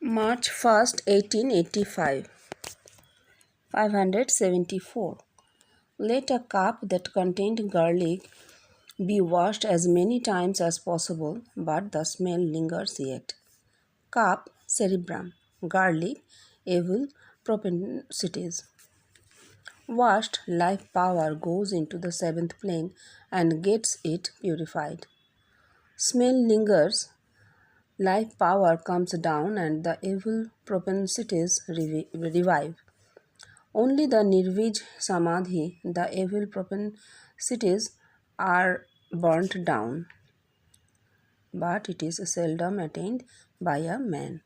March 1st, 1885. 574. Let a cup that contained garlic be washed as many times as possible, but the smell lingers yet. Cup, cerebrum. Garlic, evil propensities. Washed, life power goes into the seventh plane and gets it purified. Smell lingers, life power comes down and the evil propensities revive. Only the Nirvij Samadhi, the evil propensities, are burnt down, but it is seldom attained by a man.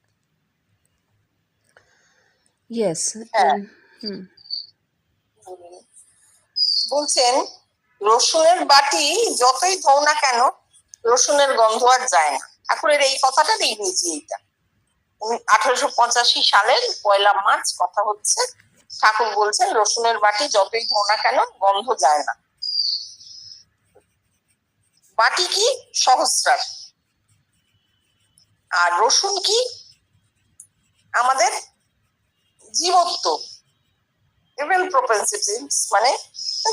Yes, হ্যাঁ, বলছেন রসুনের বাটি যতই ধোও না কেন রসুনের গন্ধ আর যায় না। ঠাকুরের এই কথাটার ইংরেজি এইটা। 1885 সালের 1 মার্চ কথা হচ্ছে। ঠাকুর বলছেন রসুনের বাটি যতই ধোও না কেন গন্ধ যায় না। বাটি কি? সহস্রার। আর রসুন কি? আমাদের জীবত্ব, ইভিল প্রপেন্সিটিস, মানে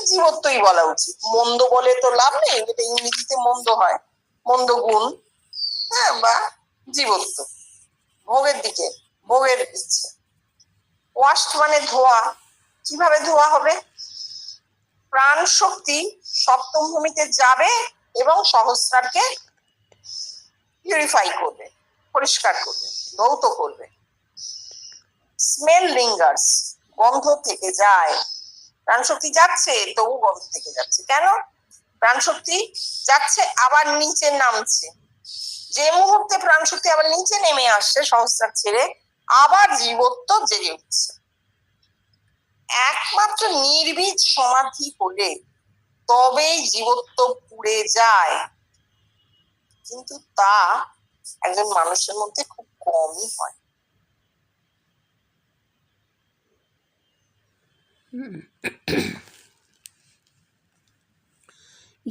জীবত্বই বলা উচিত। মন্দ বলে তো লাভ নেই, যেটা ইংরেজিতে মন্দ হয়, মন্দ গুণ, হ্যাঁ, বা জীবত্ব, ভোগের দিকে, ভোগের ইচ্ছে। ওয়াস্ট মানে ধোয়া। কিভাবে ধোয়া হবে? প্রাণ শক্তি সপ্তম ভূমিতে যাবে এবং সহস্রারকে পিউরিফাই করবে, পরিষ্কার করবে, ধৌত করবে। স্মেল লিঙ্গার্স, গন্ধ থেকে যায়। প্রাণশক্তি যাচ্ছে, তবু গন্ধ থেকে যাচ্ছে। কেন? প্রাণশক্তি যাচ্ছে আবার নিচে নামছে। যে মুহূর্তে প্রাণশক্তি আবার নিচে নেমে আসছে সহস্রার ছেড়ে, আবার জীবত্ব জেগে উঠছে। একমাত্র নির্বীজ সমাধি হলে তবেই জীবত্ব পুড়ে যায়, কিন্তু তা একজন মানুষের মধ্যে খুব কমই হয়।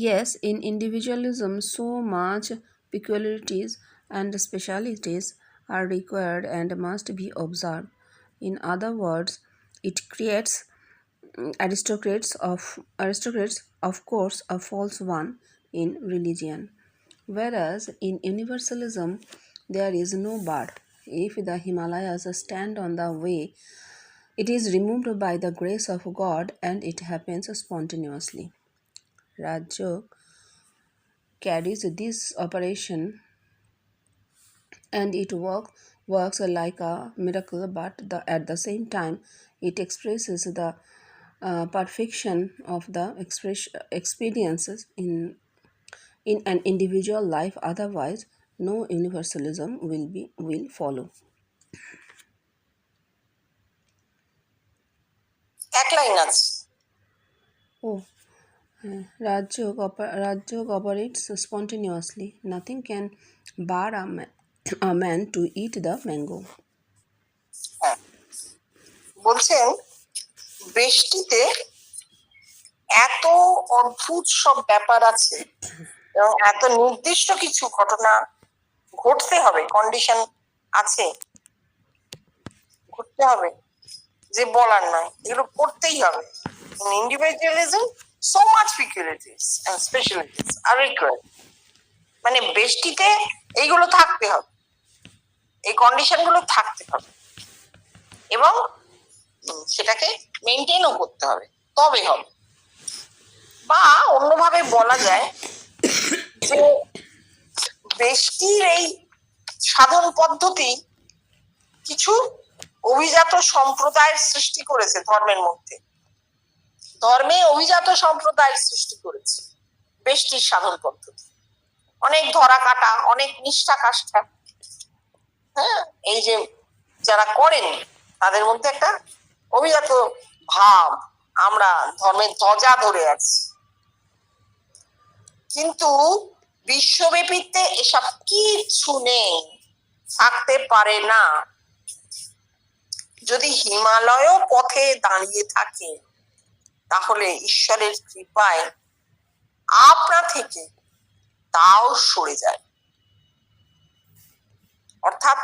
Yes, in individualism, so much peculiarities and specialities are required and must be observed. In other words, it creates aristocrats, of course, a false one in religion. Whereas in universalism, there is no bar. If the Himalayas stand on the way, it is removed by the grace of God and it happens spontaneously. Rajyog carries this operation and it works like a miracle, but at the same time, it expresses the perfection of the experiences in an individual life. Otherwise, no universalism will follow. এক line আছে। Oh, Rajyog operates spontaneously. Nothing can bar a man to eat the mango. হ্যাঁ, বলছেন বেষ্টিতে এত অদ্ভুত সব ব্যাপার আছে এবং এত নির্দিষ্ট কিছু ঘটনা ঘটতে হবে, কন্ডিশন আছে, ঘটতে হবে, যে বলার নয়, এগুলো করতেই হবে। In individualism, so much peculiarities and specialties are required. মানে বেষ্টিতে এইগুলো থাকতে হবে, এই কন্ডিশন গুলো থাকতে হবে এবং সেটাকে মেনটেনও করতে হবে, তবে হবে। বা অন্যভাবে বলা যায় যে বেষ্টির এই সাধন পদ্ধতি কিছু অভিজাত সম্প্রদায়ের সৃষ্টি করেছে ধর্মের মধ্যে। ধর্মে অভিজাত সম্প্রদায়ের সৃষ্টি করেছে বেষ্টির সাধন পদ্ধতি। অনেক ধরা কাটা, অনেক নিষ্ঠা কাষ্ঠা, হ্যাঁ, এই যে যারা করেন তাদের মধ্যে একটা অভিজাত ভাব, আমরা ধর্মের ধ্বজা ধরে আছি। কিন্তু বিশ্বব্যাপীতে এসব কিছু নেই, থাকতে পারে না। যদি হিমালয় পথে দাঁড়িয়ে থাকে, তাহলে ঈশ্বরের কৃপায় আপনা থেকে তাও সরে যায়। অর্থাৎ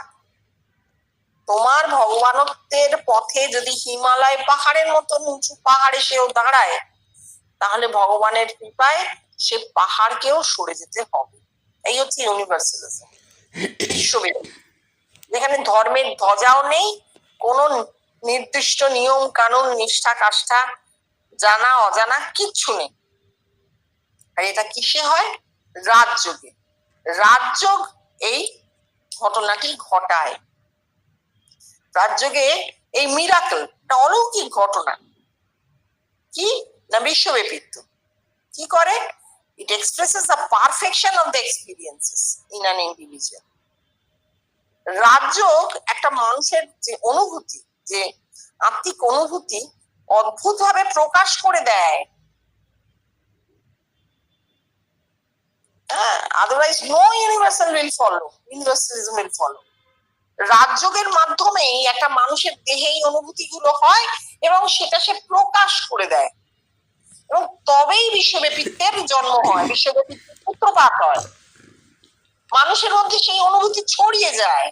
তোমার ভগবানত্বের পথে যদি হিমালয় পাহাড়ের মতন উঁচু পাহাড়ে সেও দাঁড়ায়, তাহলে ভগবানের কৃপায় সে পাহাড়কেও সরে যেতে হবে। এই হচ্ছে ইউনিভার্সালিজম, বিশ্বব্যাপী, যেখানে ধর্মের ধ্বজাও নেই, কোন নির্দিষ্ট নিয়ম কানুন নিষ্ঠা কাষ্ঠা জানা অজানা কিচ্ছু নেই। আর এটা কিসে হয়? রাজযোগে। রাজযোগ এই ঘটনাটি ঘটায়। রাজযোগে এই মিরাকল, অলৌকিক ঘটনা কি না বিশ্বব্যাপিত্ব কি করে? ইট expresses the perfection of the experiences in an individual. Rajyoga একটা মানুষের যে অনুভূতি, যে আত্মিক অনুভূতি অদ্ভুত ভাবে প্রকাশ করে দেয়। Otherwise no universal will follow, universalism will follow. রাজযোগের মাধ্যমেই একটা মানুষের দেহে এই অনুভূতি গুলো হয় এবং সেটা সে প্রকাশ করে দেয়, এবং তবেই বিশ্বব্যাপিত্বের জন্ম হয়, বিশ্বব্যাপিত্বের সূত্রপাত হয়, মানুষের মধ্যে সেই অনুভূতি ছড়িয়ে যায়।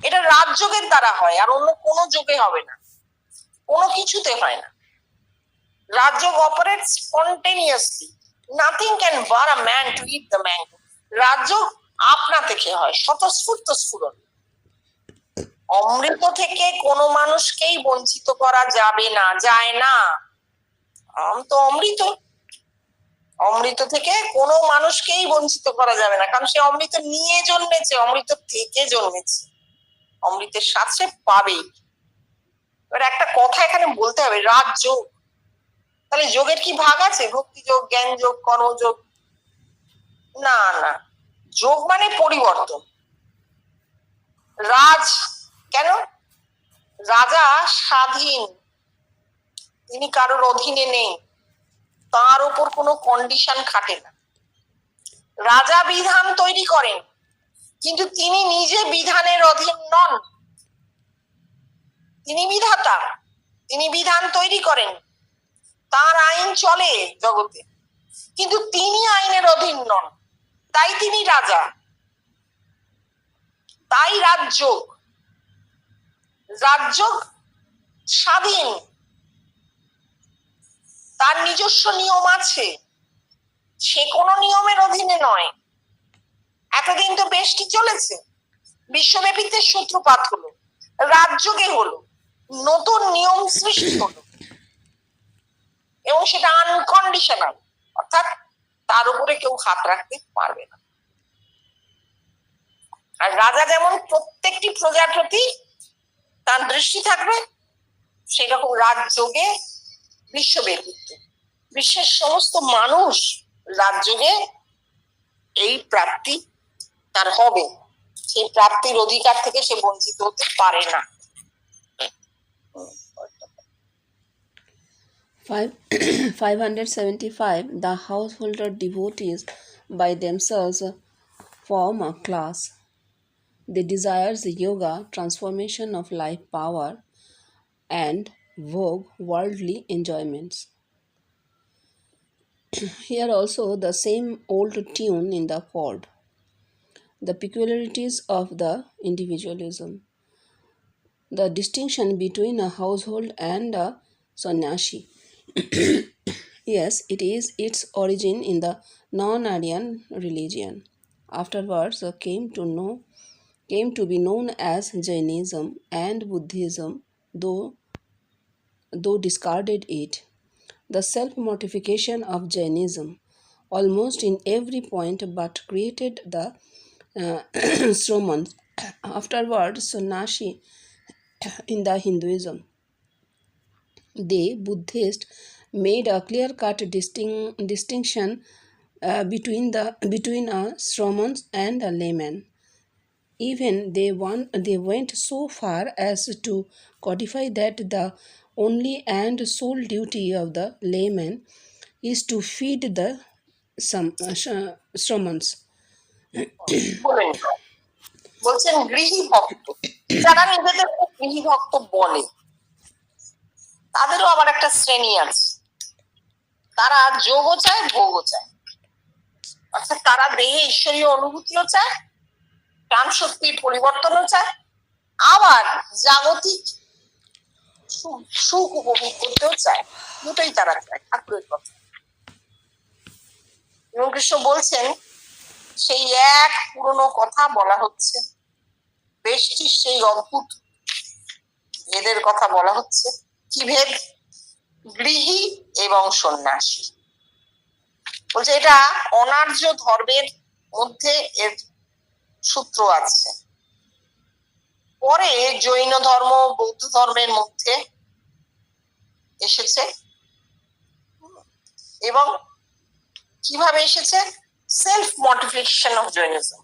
এটা রাজযোগের দ্বারা হয়, আর অন্য কোনো যোগে হবে না, কোনো কিছুতে হয় না। Rajyoga operate spontaneously, nothing can bar a man to it the mango. Rajyoga আপনা থেকে হয়, স্বতঃস্ফূর্ত স্ফুরণ। অমৃত থেকে কোনো মানুষকেই বঞ্চিত করা যাবে না, যায় না। তো অমৃত, অমৃত থেকে কোনো মানুষকেই বঞ্চিত করা যাবে না, কারণ সে অমৃত নিয়ে জন্মেছে, অমৃত থেকে জন্মেছে, অমৃতের স্বাদ সে পাবেই। এবার একটা কথা এখানে বলতে হবে, রাজযোগ, তাহলে যোগের কি ভাগ আছে? ভক্তি যোগ, জ্ঞান যোগ, কর্মযোগ? না না, যোগ মানে পরিবর্তন। রাজ কেন? রাজা স্বাধীন, তিনি কারোর অধীনে নেই, তার উপর কোনো কন্ডিশন খাটে না। রাজা বিধান তৈরি করেন, কিন্তু তিনি নিজে বিধানের অধীন নন। তিনি বিধাতা, তিনি বিধান তৈরি করেন, তার আইন চলে জগতে, কিন্তু তিনি আইনের অধীন নন, তাই তিনি রাজা। তাই রাজযোগ, রাজযোগ স্বাধীন, তার নিজস্ব নিয়ম আছে, সে কোনো নিয়মের অধীনে নয়। এতদিন তো বেশটি চলেছে, বিশ্বব্যাপীত্বের সূত্রপাত হলো, রাজযোগে হলো, নতুন নিয়ম সৃষ্টি হলো, এবং সেটা আনকন্ডিশনাল, অর্থাৎ তার উপরে কেউ হাত রাখতে পারবে না। আর রাজা যেমন প্রত্যেকটি প্রজার প্রতি তার দৃষ্টি থাকবে, সেরকম রাজযোগে বিশ্বব্যাপিত্ব, বিশ্বের সমস্ত মানুষ রাজযোগে এই প্রাপ্তি তার হবে, সেই প্রাপ্তির অধিকার থেকে সে বঞ্চিত হতে পারে না। 575. The householder devotees by themselves form a class. They desire the yoga, transformation of life power, and vogue worldly enjoyments. Here also the same old tune in the chord. The peculiarities of the individualism. The distinction between a household and a sannyasi. Yes, it is its origin in the non-Aryan religion. Afterwards came to be known as Jainism and Buddhism, though discarded it. The self-mortification of Jainism almost in every point but created the Sramans, afterwards sannyasi in the Hinduism. They, Buddhists, made a clear-cut distinction between a Sramans and a layman. Even they went so far as to codify that the only and sole duty of the layman is to feed the Sramans. বলছেন গৃহী ভক্ত, যারা নিজেদের গৃহী ভক্ত বলে, তাদেরও আবার একটা শ্রেণী আছে, তারা যোগও চায়, ভোগও চায়, অর্থাৎ তারা দেহে ঈশ্বরীয় অনুভূতিও চায়, প্রাণ শক্তির পরিবর্তনও চায়, আবার আবার জাগতিক সুখ উপভোগ করতেও চায়, দুটোই তারা চায়, ঠাকুরের কথা। এবং কৃষ্ণ বলছেন সেই এক পুরনো কথা বলা হচ্ছে, বেষ্টির সেই অদ্ভুত ভেদের কথা বলা হচ্ছে। কি ভেদ? গৃহী এবং সন্ন্যাসী। বলছে এটা অনার্য ধর্মের মধ্যে এর সূত্র আছে, পরে জৈন ধর্ম, বৌদ্ধ ধর্মের মধ্যে এসেছে। এবং কিভাবে এসেছে? সেলফ মডিফিকেশন অফ জৈনিজম,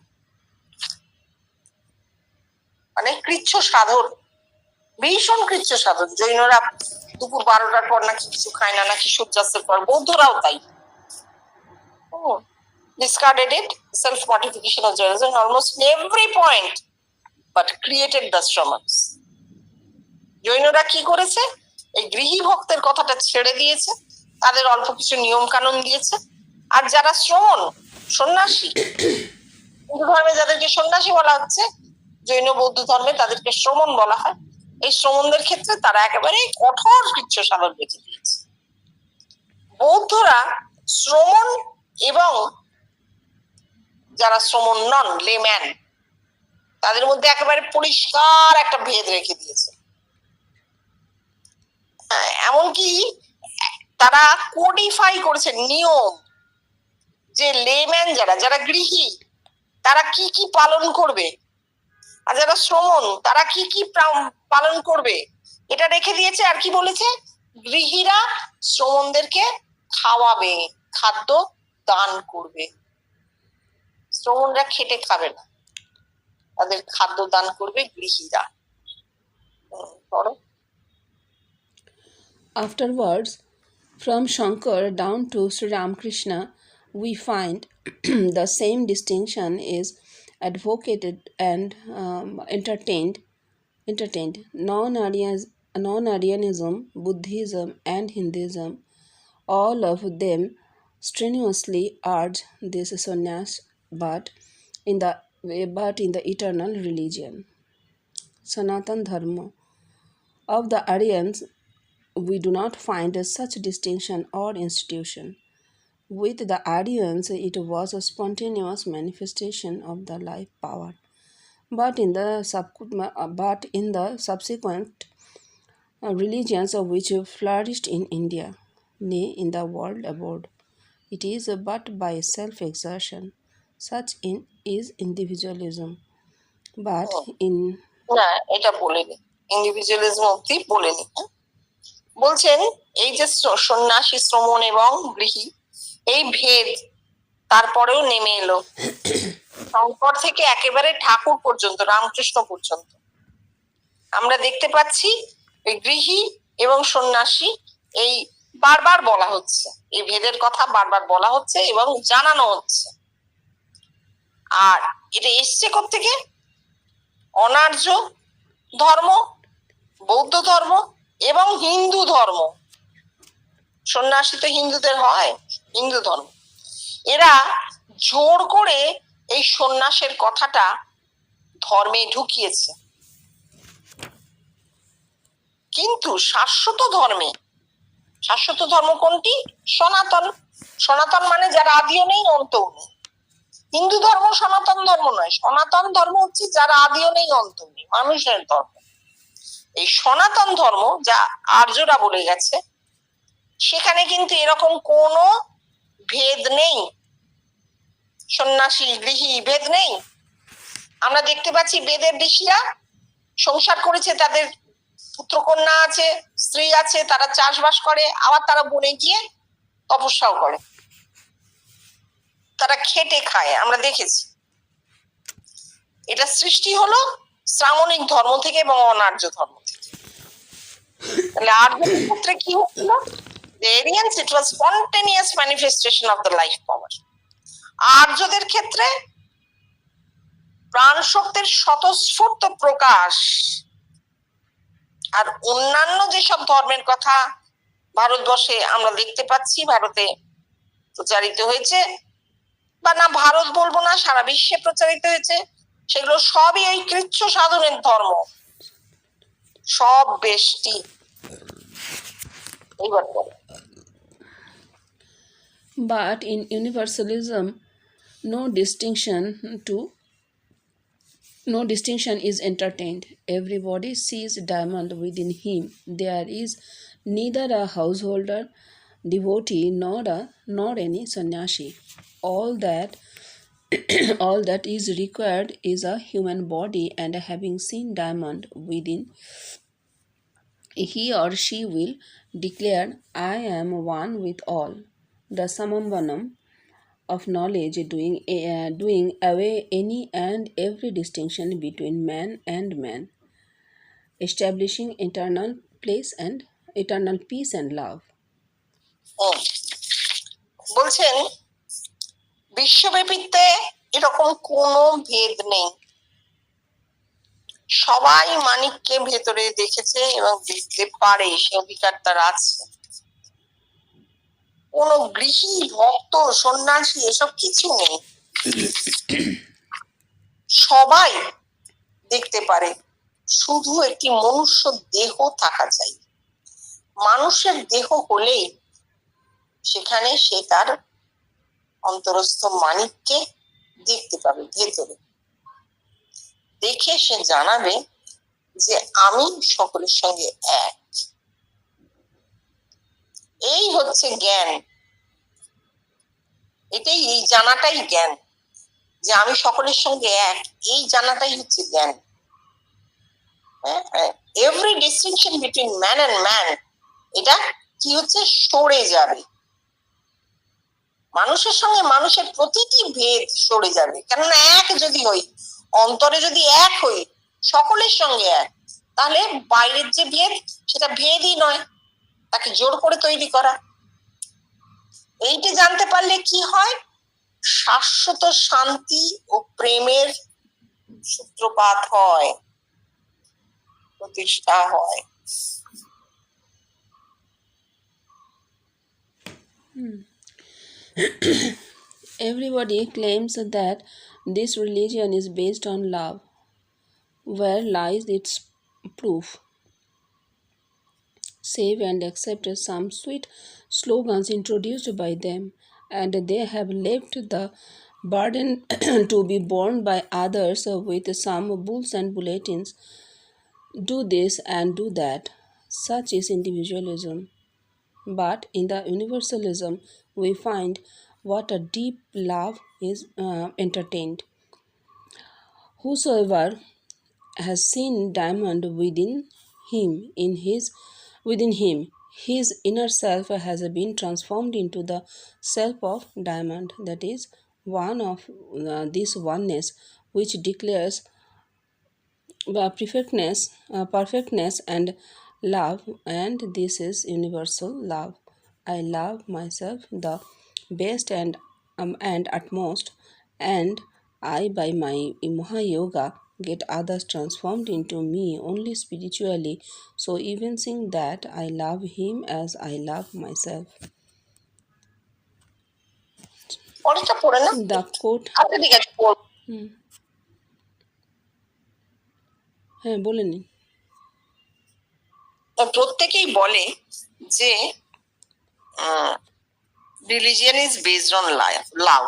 মানে কৃচ্ছ সাধন, ভীষণ কৃচ্ছ সাধন। জৈনরা দুপুর 12টার পর নাকি কিছু খায় না, নাকি সূর্যাস্তের পর। বৌদ্ধরাও তাই। Discarded it, self mortification of Jainism almost in every point, but created the shamans. জৈনরা কি করেছে? এই গৃহী ভক্তের কথাটা ছেড়ে দিয়েছে, তাদের অল্প কিছু নিয়ম কানুন দিয়েছে। আর যারা শ্রমণ সন্ন্যাসী, হিন্দু ধর্মে যাদেরকে সন্ন্যাসী বলা হচ্ছে, জৈন বৌদ্ধ ধর্মে তাদেরকে শ্রমণ বলা হয়। এই শ্রমণদের ক্ষেত্রে তারা একেবারে কঠোর কৃচ্ছ সাধন রেখে দিয়েছে। বৌদ্ধরা শ্রমণ এবং যারা শ্রমণ নন, লেম্যান, তাদের মধ্যে একেবারে পরিষ্কার একটা ভেদ রেখে দিয়েছে। এমনকি তারা কোডিফাই করেছে নিয়ম, যে লেম্যান যারা গৃহী তারা কি কি পালন করবে, আর যারা শ্রমণ তারা কি কি পালন করবে, এটা রেখে দিয়েছে। আর কি বলেছে? গৃহীরা শ্রমণদেরকে খাওয়াবে, খাদ্য দান করবে। শ্রমণরা খেটে খাবে না, তাদের খাদ্য দান করবে গৃহীরা। Afterwards, from Shankar down to Sri Ramakrishna, we find the same distinction is advocated and entertained. Non-Aryanism, Buddhism, and Hinduism, all of them strenuously urge this sannyas, but in the eternal religion, Sanatan Dharma. Of the Aryans, we do not find such distinction or institution. With the Aryans, it was a spontaneous manifestation of the life power. But in the subsequent religions which flourished in India, nay, in the world abroad, it is but by self-exertion. Such is individualism. But in না, এটা বলেনি, individualism অব্দি বলেনি। বলছেন এই যে সন্ন্যাসী, শ্রমণ এবং গৃহী, এই ভেদ তারপরেও নেমে এলো শঙ্কর থেকে একেবারে ঠাকুর পর্যন্ত, রামকৃষ্ণ পর্যন্ত। আমরা দেখতে পাচ্ছি এই গৃহী এবং সন্ন্যাসী এই বারবার বলা হচ্ছে, এই ভেদের কথা বারবার বলা হচ্ছে এবং জানানো হচ্ছে। আর এটা এসছে কোত্থেকে? অনার্য ধর্ম, বৌদ্ধ ধর্ম এবং হিন্দু ধর্ম। সন্ন্যাসী তো হিন্দুদের হয়, হিন্দু ধর্ম। এরা জোর করে এই সন্ন্যাসের কথাটা ধর্মে ঢুকিয়েছে। কিন্তু শাশ্বত ধর্ম কোনটি? সনাতন। সনাতন মানে যার আদিও নেই, অন্তও নেই। হিন্দু ধর্ম সনাতন ধর্ম নয়, সনাতন ধর্ম হচ্ছে যার আদিও নেই, অন্তও নেই, মানুষের ধর্ম। এই সনাতন ধর্ম যা আর্যরা বলে গেছে, সেখানে কিন্তু এরকম কোনো ভেদ নেই, সন্ন্যাসী গৃহী ভেদ নেই। আমরা দেখতে পাচ্ছি বেদের ঋষিরা সংসার করেছে, তাদের পুত্রকন্যা আছে, স্ত্রী আছে, তারা চাষবাস করে, আবার তারা বনে গিয়ে তপস্যাও করে, তারা খেটে খায়, আমরা দেখেছি। এটা সৃষ্টি হলো শ্রামণিক ধর্ম থেকে এবং অনার্য ধর্ম থেকে। তাহলে আর্যদের ক্ষেত্রে কি হচ্ছিল? The Aryans, it was spontaneous manifestation of the life power. আর্যদের ক্ষেত্রে প্রাণ শক্তির স্বতঃস্ফূর্ত প্রকাশ। আর অন্যান্য যেসব ধর্মের কথা ভারতবর্ষে আমরা দেখতে পাচ্ছি, ভারতে প্রচারিত হয়েছে, বা না ভারত বলবো না, সারা বিশ্বে প্রচারিত হয়েছে, সেগুলো সবই এই কৃচ্ছ সাধনের ধর্ম। সব বেষ্টি। এইবার পরে But in universalism, no distinction to no distinction is entertained. Everybody sees diamond within him. There is neither a householder, devotee, nor any sannyasi. All that is required is a human body, and having seen diamond within, he or she will declare, I am one with all. The samambanam of knowledge doing away any and every distinction between man and man, establishing eternal peace and love. হুম, বলছেন বিশ্বব্যাপীতে এরকম কোনো ভেদ নেই, সবাই মানিককে ভেতরে দেখেছে এবং দেখতে পারে, সে অধিকার তার আছে। কোন গৃহী, ভক্ত, সন্ন্যাসী এসব কিছু নেই, সবাই দেখতে পারে, শুধু একটি মনুষ্য দেহ থাকা চাই। মানুষের দেহ হলেই সেখানে সে তার অন্তরস্থ মানিককে দেখতে পাবে ভেতরে, দেখে সে জানাবে যে আমি সকলের সঙ্গে এক। এই হচ্ছে জ্ঞান, এটাই, এই জানাটাই জ্ঞান, যে আমি সকলের সঙ্গে এক, এই জানাটাই হচ্ছে জ্ঞান। Every distinction between man and man, এটা কি হচ্ছে, সরে যাবে। মানুষের সঙ্গে মানুষের প্রতিটি ভেদ সরে যাবে, কেননা এক যদি হই, অন্তরে যদি এক হই, সকলের সঙ্গে এক, তাহলে বাইরের যে ভেদ সেটা ভেদই নয়, তাকে জোর করে তৈরি করা। এইটা জানতে পারলে কি হয়, শাশ্বত শান্তি ও প্রেমের সূত্রপাত হয়, প্রতিষ্ঠা হয়। Everybody claims that this religion is based on love. Where lies its proof? Save and accept some sweet slogans introduced by them, and they have left the burden to be borne by others with some bulls and bulletins. Do this and do that. Such is individualism. But in the universalism, we find what a deep love is entertained. Whosoever has seen diamond within him, his inner self has been transformed into the self of diamond. That is one of this oneness which declares perfectness and love, and this is universal love. I love myself the best and utmost, and I, by my Maha get others transformed into me only spiritually. So even seeing that, I love him as I love myself. পরেরটা পড়ে না, The quote. আচ্ছা ঠিক আছে, হ্যাঁ বলে নিন। প্রত্যেকেই বলে যে রিলিজিয়ান ইজ বেসড অন লাভ,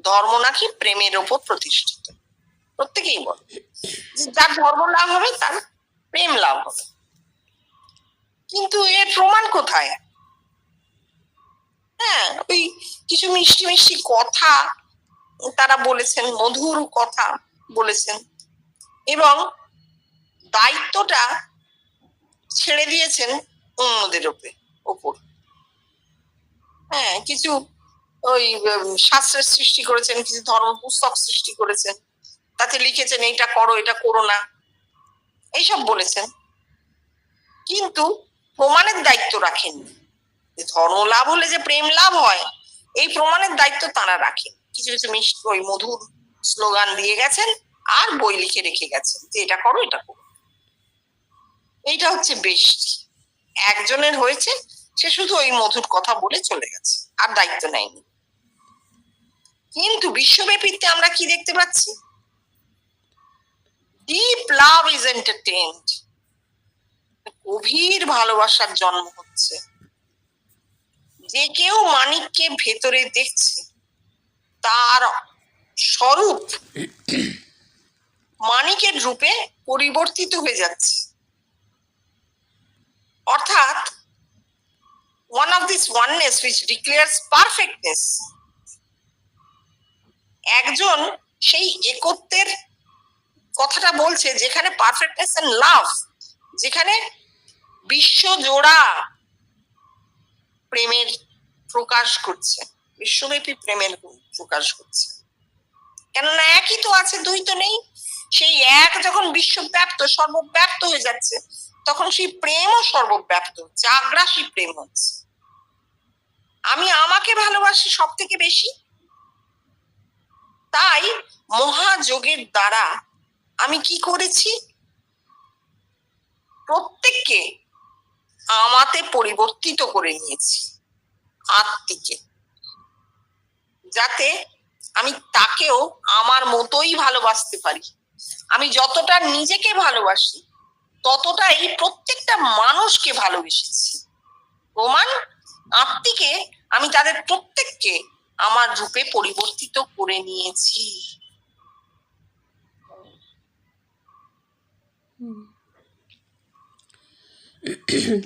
ধর্ম নাকি প্রেমের উপর প্রতিষ্ঠিত। প্রত্যেকেই বলে যার ধর্ম লাভ হবে তার প্রেম লাভ হবে, কিন্তু এর প্রমাণ কোথায়? হ্যাঁ, ওই কিছু মিষ্টি মিষ্টি কথা তারা বলেছেন, মধুর কথা বলেছেন, এবং দায়িত্বটা ছেড়ে দিয়েছেন অন্যদের ওপর। হ্যাঁ, কিছু ওই শাস্ত্রের সৃষ্টি করেছেন, কিছু ধর্ম পুস্তক সৃষ্টি করেছেন, তাতে লিখেছেন এইটা করো, এটা করো না, এইসব বলেছেন, কিন্তু প্রমাণের দায়িত্ব রাখেননি। ধর্ম লাভ হলে যে প্রেম লাভ হয়, এই প্রমাণের দায়িত্ব তারা রাখেন। কিছু কিছু মিষ্টি ওই মধুর স্লোগান দিয়ে গেছেন আর বই লিখে রেখে গেছেন যে এটা করো, এটা করো। এইটা হচ্ছে বেশি। একজনের হয়েছে, সে শুধু ওই মধুর কথা বলে চলে গেছে, আর দায়িত্ব নেয়নি। কিন্তু বিশ্বব্যাপীতে আমরা কি দেখতে পাচ্ছি? ডিপ লাভ ইজ এন্টারটেইনড, গভীর ভালোবাসার জন্ম হচ্ছে। যে কেউ মানিককে ভেতরে দেখছে, তার স্বরূপ মানিকের রূপে পরিবর্তিত হয়ে যাচ্ছে। অর্থাৎ one of this oneness which declares perfectness, একজন সেই একত্বের কথাটা বলছে যেখানে পারফেক্টনেস এন্ড লাভ, যেখানে বিশ্ব জোড়া প্রেমের প্রকাশ করছে, বিশ্বব্যাপী প্রেমের প্রকাশ করছে। কেননা একই তো আছে, দুই তো নেই। সেই এক যখন বিশ্বব্যাপ্ত, সর্বব্যাপ্ত হয়ে যাচ্ছে, তখন সেই প্রেমও সর্বব্যাপ্ত হচ্ছে, আগ্রাসী প্রেম হচ্ছে। আমি আমাকে ভালোবাসি সব থেকে বেশি, তাই মহাযোগের দ্বারা আমি কি করেছি, প্রত্যেককে আমাতে পরিবর্তিত করে নিয়েছি, আত্মিকে, যাতে আমি তাকেও আমার মতোই ভালোবাসতে পারি। আমি যতটা নিজেকে ভালোবাসি, ততটাই প্রত্যেকটা মানুষকে ভালোবেসেছি। প্রমাণ, আত্মিকে আমি তাদের প্রত্যেককে আমার রূপে পরিবর্তিত করে নিয়েছি।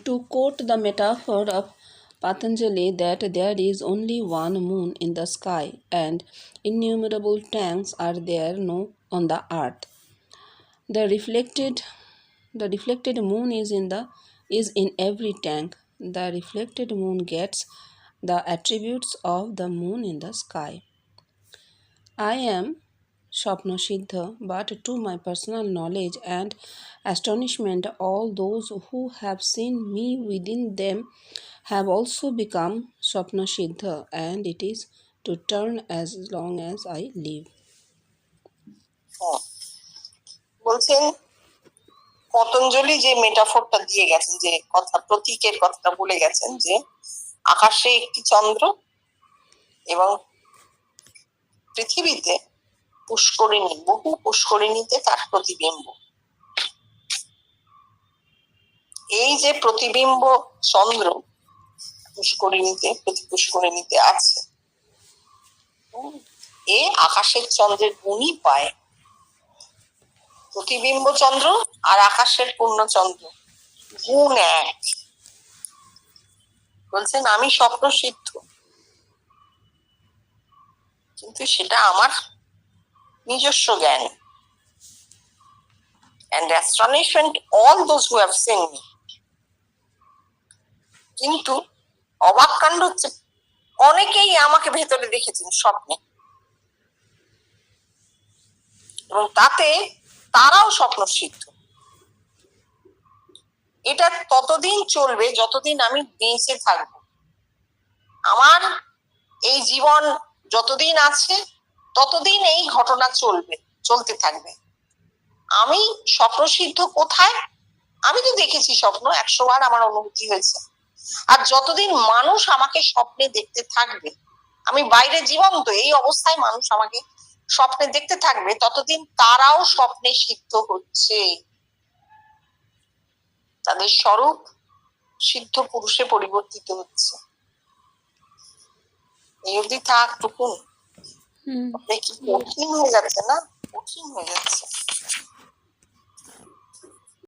To quote the metaphor of Patanjali that there is only one moon in the sky and innumerable tanks are there on the earth. The reflected moon is in every tank. The reflected moon gets the attributes of the moon in the sky. I am Shapna Siddha, but to my personal knowledge and astonishment, all those who have seen me within them have also become Shapna Siddha, and it is to turn as long as I live. বলছেন পতঞ্জলি যে মেটাফোরটা দিয়ে গেছেন, যে কথা, প্রতীকের কথাটা বলে গেছেন, যে আকাশে একটি চন্দ্র এবং পৃথিবীতে পুষ্করিণী, বহু পুষ্করিণীতে তার প্রতিবিম্ব। এই যে প্রতিবিম্ব চন্দ্র পুষ্করিণীতে, প্রতি পুষ্করিণীতে আছে, এ আকাশের চন্দ্রের গুণই পায়। প্রতিবিম্ব চন্দ্র আর আকাশের পূর্ণচন্দ্র গুণ এক। বলছেন আমি স্বপ্ন সিদ্ধ, কিন্তু সেটা আমার নিজস্ব জ্ঞান। and astonishment all those who have seen me. কিন্তু অবাক কাণ্ড হচ্ছে, অনেকেই আমাকে ভেতরে দেখেছেন স্বপ্নে, এবং তাতে তারাও স্বপ্ন সিদ্ধ। এটা ততদিন চলবে যতদিন আমি বেঁচে থাকবো। আমার এই জীবন যতদিন আছে, ততদিন এই ঘটনা চলতে থাকবে। আমি স্বপ্ন সিদ্ধ কোথায়? আমি তো দেখেছি স্বপ্ন 100 বার, আমার অনুভূতি হয়েছে। আর যতদিন মানুষ আমাকে স্বপ্নে দেখতে থাকবে, আমি বাইরে জীবন্ত, এই অবস্থায় মানুষ আমাকে স্বপ্নে দেখতে থাকবে, ততদিন তারাও স্বপ্নে সিদ্ধ হচ্ছে। তাদের স্বরূপ সিদ্ধ পুরুষে পরিবর্তিত হচ্ছে। এই অবধি থাক টুকুন, কি কঠিন হয়ে যাচ্ছে না? কঠিন হয়ে যাচ্ছে।